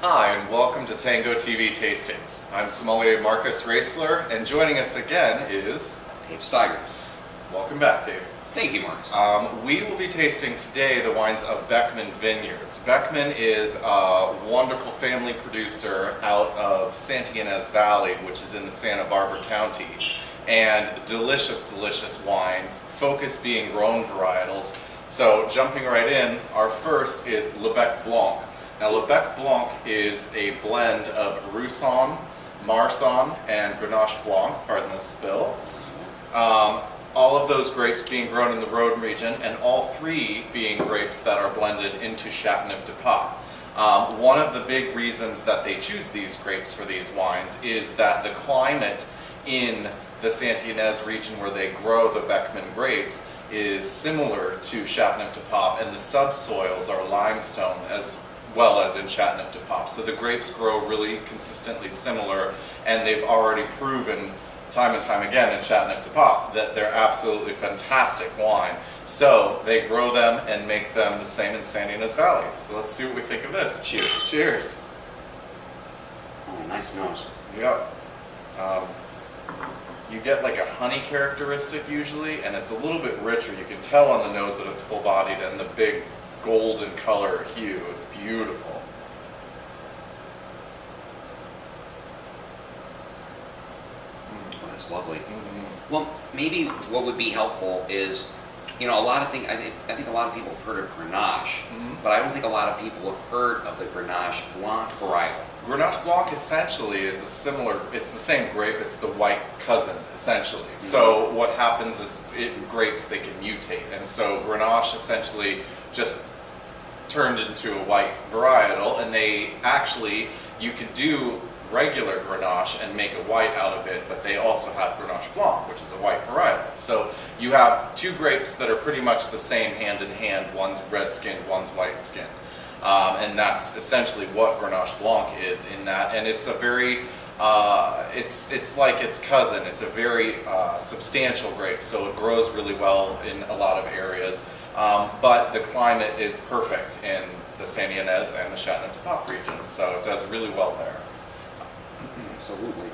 Hi, and welcome to Tango TV Tastings. I'm sommelier Marcus Raisler, and joining us again is... Dave Steiger. Welcome back, Dave. Thank you, Marcus. We will be tasting today the wines of Beckman Vineyards. Beckman is a wonderful family producer out of Santa Ynez Valley, which is in the Santa Barbara County. And delicious, delicious wines, focus being Rhone varietals. So jumping right in, our first is Le Bec Blanc. Now, Le Bec Blanc is a blend of Roussanne, Marsanne, and Grenache Blanc, pardon the spill. All of those grapes being grown in the Rhone region, and all three being grapes that are blended into Châteauneuf-du-Pape. One of the big reasons that they choose these grapes for these wines is that the climate in the Santa Ynez region where they grow the Beckman grapes is similar to Châteauneuf-du-Pape, and the subsoils are limestone as well as in Châteauneuf-du-Pape. So the grapes grow really consistently similar, and they've already proven time and time again in Châteauneuf-du-Pape that they're absolutely fantastic wine. So they grow them and make them the same in Santa Ynez Valley. So let's see what we think of this. Cheers. Cheers. Oh, nice nose. Yep. You get like a honey characteristic usually, and it's a little bit richer. You can tell on the nose that it's full-bodied and the big golden color hue. It's beautiful. Oh, that's lovely. Well, maybe what would be helpful is, you know, a lot of things. I think a lot of people have heard of Grenache, but I don't think a lot of people have heard of the Grenache Blanc varietal. Grenache Blanc essentially is it's the same grape, it's the white cousin essentially. So what happens is grapes, they can mutate, and so Grenache essentially just turned into a white varietal, and you could do regular Grenache and make a white out of it, but they also have Grenache Blanc, which is a white varietal. So you have two grapes that are pretty much the same hand in hand, one's red-skinned, one's white-skinned. And that's essentially what Grenache Blanc is in that, and it's a very, it's like its cousin. It's a very substantial grape, so it grows really well in a lot of areas, but the climate is perfect in the Santa Ynez and the Châteauneuf-du-Pape regions, so it does really well there. Absolutely.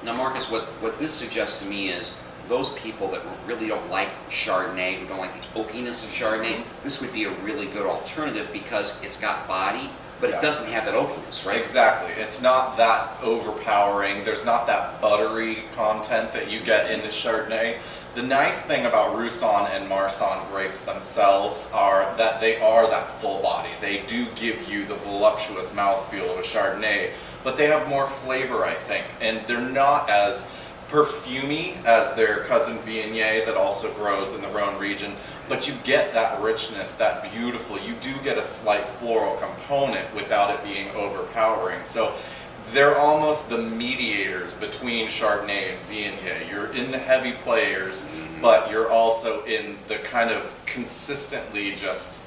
Now, Marcus, what this suggests to me is, those people that really don't like Chardonnay, who don't like the oakiness of Chardonnay, this would be a really good alternative because it's got body, but it doesn't have that oakiness, right? Exactly. It's not that overpowering. There's not that buttery content that you get in the Chardonnay. The nice thing about Roussanne and Marsanne grapes themselves are that they are that full body. They do give you the voluptuous mouthfeel of a Chardonnay, but they have more flavor, I think, and they're not as perfumey as their cousin Viognier that also grows in the Rhone region, but you get that richness, that beautiful, you do get a slight floral component without it being overpowering. So they're almost the mediators between Chardonnay and Viognier. You're in the heavy players, but you're also in the kind of consistently just,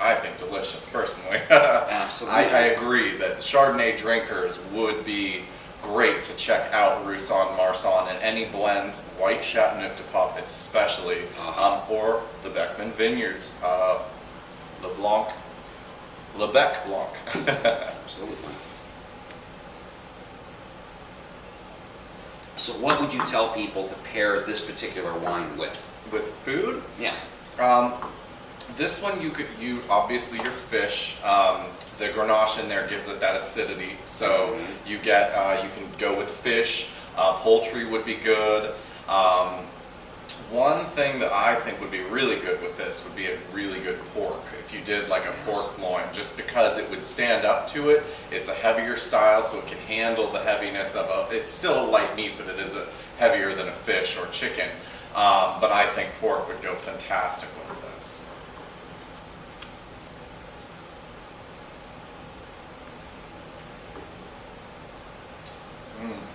I think, delicious personally. Absolutely. I agree that Chardonnay drinkers would be great to check out Roussanne, Marsanne, and any blends, white Châteauneuf-du-Pape especially, or the Beckman Vineyards, Le Bec Blanc. Absolutely. So what would you tell people to pair this particular wine with? With food? Yeah. This one you obviously your fish. The Grenache in there gives it that acidity, so you get you can go with fish. Poultry would be good. One thing that I think would be really good with this would be a really good pork. If you did like a pork loin, just because it would stand up to it. It's a heavier style, so it can handle the heaviness of it's still a light meat, but it is heavier than a fish or chicken. But I think pork would go fantastic with this.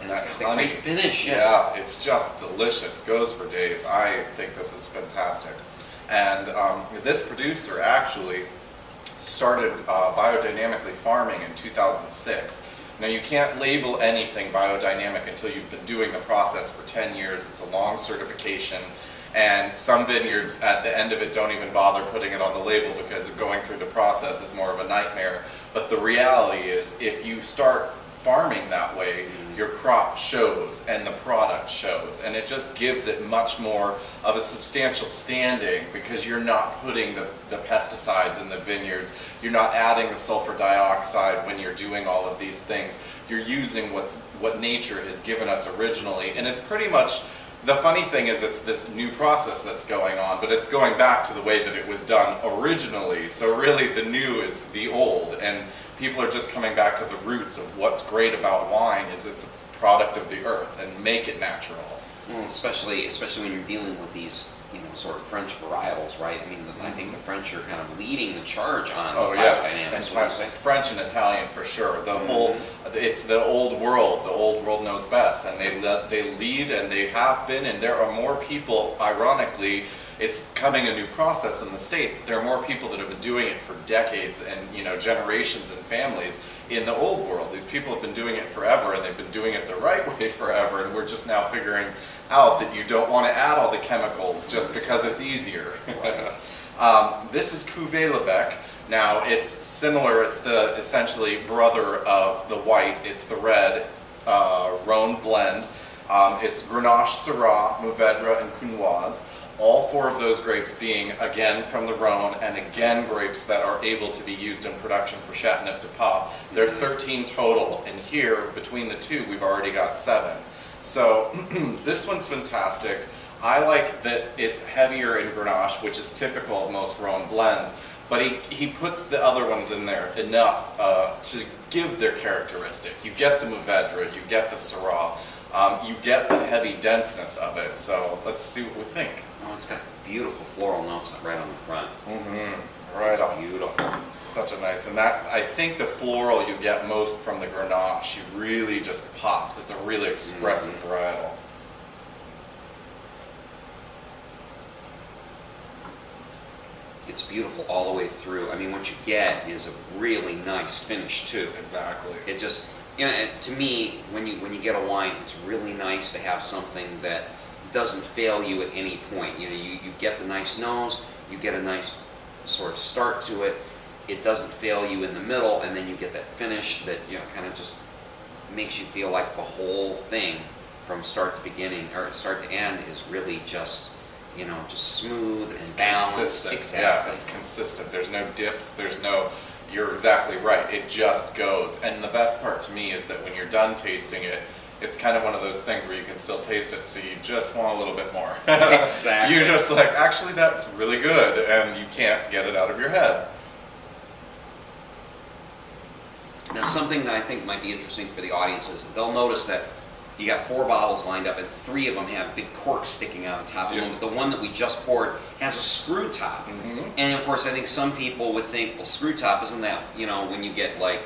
And it's got the great finish. Yeah, it's just delicious. Goes for days. I think this is fantastic. And this producer actually started biodynamically farming in 2006. Now, you can't label anything biodynamic until you've been doing the process for 10 years. It's a long certification, And some vineyards at the end of it don't even bother putting it on the label because going through the process is more of a nightmare. But the reality is, if you start farming that way, your crop shows and the product shows, and it just gives it much more of a substantial standing because you're not putting the pesticides in the vineyards, you're not adding the sulfur dioxide when you're doing all of these things. You're using what nature has given us originally, and it's pretty much, the funny thing is it's this new process that's going on, but it's going back to the way that it was done originally. So really the new is the old, and people are just coming back to the roots of what's great about wine is it's a product of the earth, and make it natural. Well, especially when you're dealing with these, sort of French varietals, right? I mean, I think the French are kind of leading the charge on biodynamics. And French and Italian for sure. The whole, it's the old world. The old world knows best, and they lead, and they have been. And there are more people. Ironically, it's coming a new process in the States, but there are more people that have been doing it for decades and generations and families in the old world. These people have been doing it forever, and they've been doing it the right way forever, and we're just now figuring out that you don't want to add all the chemicals just because it's easier. Right. This is Cuvée Lebec. Now it's similar, it's the essentially brother of the white, it's the red Rhone blend. It's Grenache, Syrah, Mourvedre, and Cunoise. All four of those grapes being, again, from the Rhone, and again, grapes that are able to be used in production for Chateauneuf du Pape. There are 13 total, and here, between the two, we've already got 7. So, this one's fantastic. I like that it's heavier in Grenache, which is typical of most Rhone blends, but he puts the other ones in there enough to give their characteristic. You get the Mourvedre, you get the Syrah, you get the heavy denseness of it, so let's see what we think. Oh, it's got beautiful floral notes right on the front. Right it's on. Beautiful. Such a nice, and that, I think the floral you get most from the Grenache, it really just pops. It's a really expressive varietal. It's beautiful all the way through. I mean, what you get is a really nice finish too. Exactly. It just, to me, when you get a wine, it's really nice to have something that doesn't fail you at any point. You get the nice nose, you get a nice sort of start to it. It doesn't fail you in the middle, and then you get that finish that kind of just makes you feel like the whole thing from start to beginning or start to end is really just just smooth and balanced. Consistent. Exactly. Yeah, it's consistent. There's no dips. There's no. You're exactly right. It just goes. And the best part to me is that when you're done tasting it, it's kind of one of those things where you can still taste it, so you just want a little bit more. Exactly. You're just like, actually, that's really good, and you can't get it out of your head. Now, something that I think might be interesting for the audience is they'll notice that you got 4 bottles lined up, and 3 of them have big corks sticking out of the top of them. The one that we just poured has a screw top. And of course, I think some people would think, well, screw top, isn't that, when you get like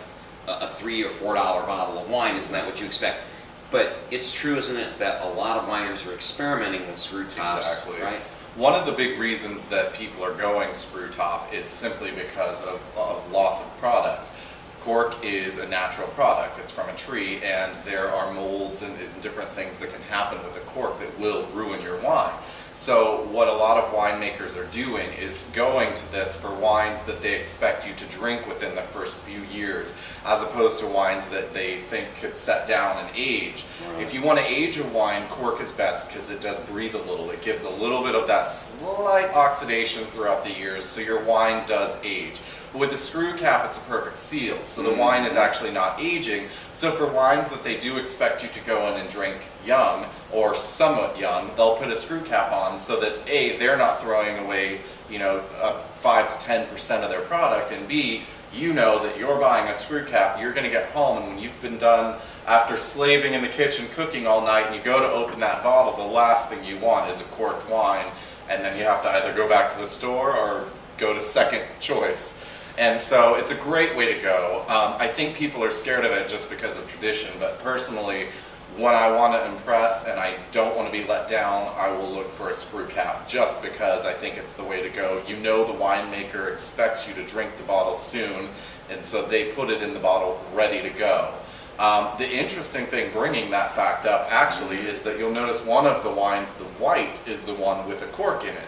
a $3 or $4 bottle of wine, isn't that what you expect? But it's true, isn't it, that a lot of wineries are experimenting with screw tops, Exactly. right? One of the big reasons that people are going screw top is simply because of loss of product. Cork is a natural product. It's from a tree, and there are molds and different things that can happen with a cork that will ruin your wine. So what a lot of winemakers are doing is going to this for wines that they expect you to drink within the first few years, as opposed to wines that they think could set down and age. Right. If you want to age a wine, cork is best because it does breathe a little. It gives a little bit of that slight oxidation throughout the years, so your wine does age. But with the screw cap, it's a perfect seal, so the wine is actually not aging. So for wines that they do expect you to go in and drink young, or somewhat young, they'll put a screw cap on so that A, they're not throwing away 5 to 10% of their product, and B, you know that you're buying a screw cap, you're going to get home, and when you've been done after slaving in the kitchen cooking all night and you go to open that bottle, the last thing you want is a corked wine, and then you have to either go back to the store or go to second choice. And so it's a great way to go. I think people are scared of it just because of tradition, but personally, when I want to impress and I don't want to be let down, I will look for a screw cap just because I think it's the way to go. The winemaker expects you to drink the bottle soon, and so they put it in the bottle ready to go. The interesting thing bringing that fact up actually is that you'll notice one of the wines, the white, is the one with a cork in it.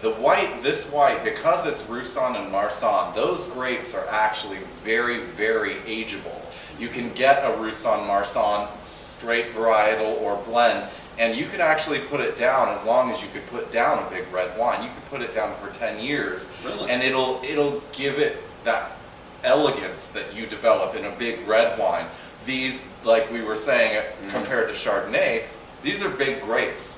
The white, this white, because it's Roussanne and Marsanne, those grapes are actually very, very ageable. You can get a Roussanne Marsanne straight varietal or blend, and you could actually put it down as long as you could put down a big red wine. You could put it down for 10 years, Really? and it'll give it that elegance that you develop in a big red wine. These, like we were saying, compared to Chardonnay, these are big grapes.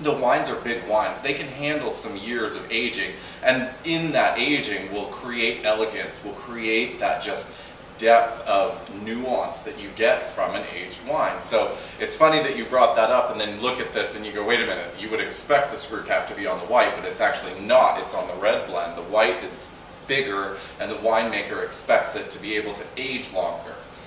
The wines are big wines. They can handle some years of aging, and in that aging will create elegance, will create that just depth of nuance that you get from an aged wine. So it's funny that you brought that up, and then look at this and you go, wait a minute, you would expect the screw cap to be on the white, but it's actually not. It's on the red blend. The white is bigger, and the winemaker expects it to be able to age longer.